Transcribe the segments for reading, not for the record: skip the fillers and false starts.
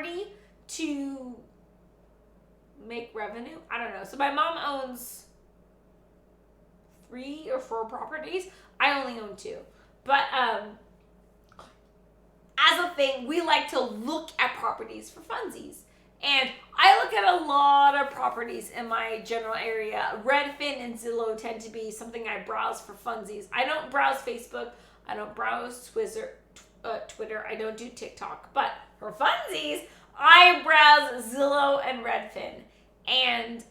property to make revenue. I don't know. So my mom owns 3 or 4 properties. I only own 2. But as a thing, we like to look at properties for funsies. And I look at a lot of properties in my general area. Redfin and Zillow tend to be something I browse for funsies. I don't browse Facebook. I don't browse Twitter. I don't do TikTok. But for funsies, I browse Zillow and Redfin. And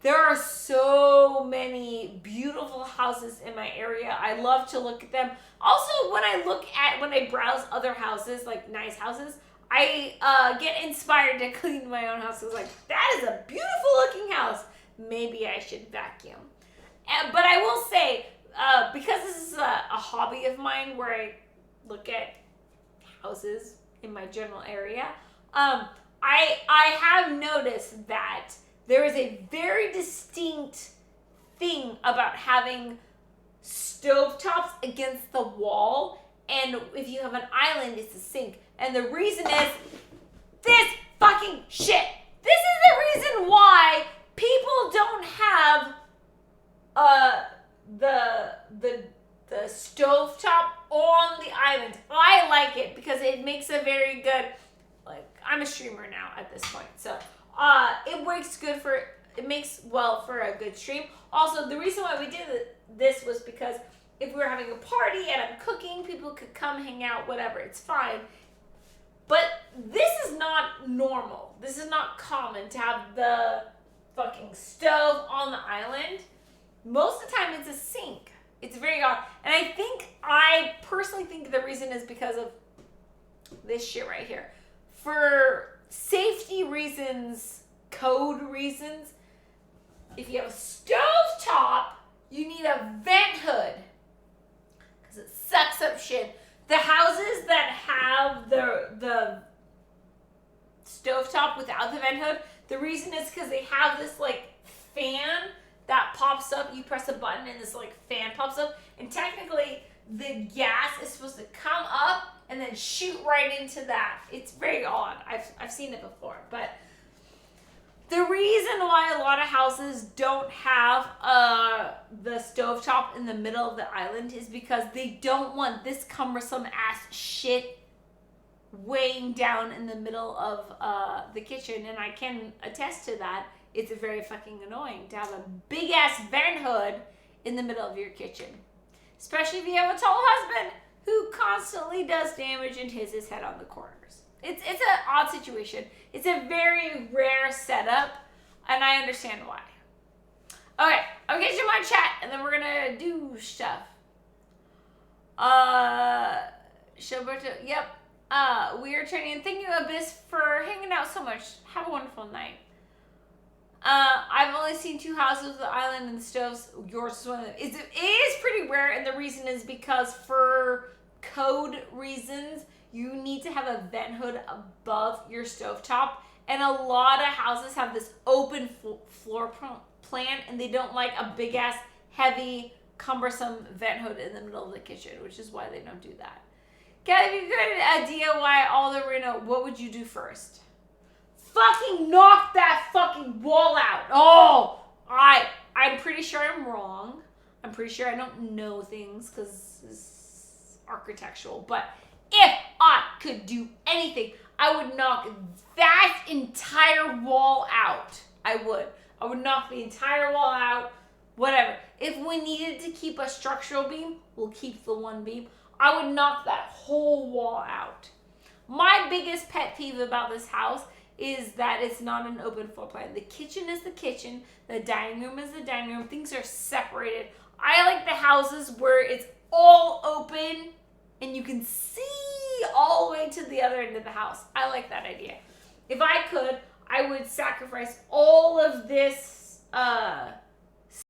there are so many beautiful houses in my area. I love to look at them. Also, when I browse other houses, like nice houses, I get inspired to clean my own house. It's like, that is a beautiful looking house. Maybe I should vacuum. But I will say, because this is a hobby of mine where I look at houses in my general area, I have noticed that there is a very distinct thing about having stovetops against the wall, and if you have an island, it's a sink. And the reason is this fucking shit. This is the reason why people don't have the stovetop on the island. I like it because it makes a very good, like, I'm a streamer now at this point, so it makes well for a good stream. Also, the reason why we did this was because if we were having a party and I'm cooking, people could come hang out, whatever, it's fine. But this is not normal. This is not common to have the fucking stove on the island. Most of the time it's a sink. It's very odd. And I personally think the reason is because of this shit right here. For safety reasons, code reasons, if you have a stovetop, you need a vent hood. Because it sucks up shit. The houses that have the stovetop without the vent hood, the reason is because they have this like fan that pops up. You press a button and this like fan pops up, and technically the gas is supposed to come up and then shoot right into that. It's very odd. I've seen it before, but the reason why a lot of houses don't have the stovetop in the middle of the island is because they don't want this cumbersome ass shit weighing down in the middle of the kitchen, and I can attest to that. It's very fucking annoying to have a big ass vent hood in the middle of your kitchen, especially if you have a tall husband who constantly does damage and hits his head on the corners. It's an odd situation. It's a very rare setup, and I understand why. Okay, I'll get you my chat, and then we're gonna do stuff. Shoberto, yep. We are training. Thank you, Abyss, for hanging out so much. Have a wonderful night. I've only seen 2 houses with the island and the stoves. Yours is one of them. It is pretty rare, and the reason is because for code reasons, you need to have a vent hood above your stovetop. And a lot of houses have this open floor plan, and they don't like a big ass, heavy, cumbersome vent hood in the middle of the kitchen, which is why they don't do that. Kat, if you got an idea why all the Reno, what would you do first? Fucking knock that fucking wall out. Oh, I'm pretty sure I'm wrong. I'm pretty sure I don't know things because it's architectural, but if I could do anything, I would knock that entire wall out. I would knock the entire wall out, whatever. If we needed to keep a structural beam, we'll keep the one beam. I would knock that whole wall out. My biggest pet peeve about this house is that it's not an open floor plan. The kitchen is the kitchen. The dining room is the dining room. Things are separated. I like the houses where it's all open and you can see all the way to the other end of the house. I like that idea. If I could, I would sacrifice all of this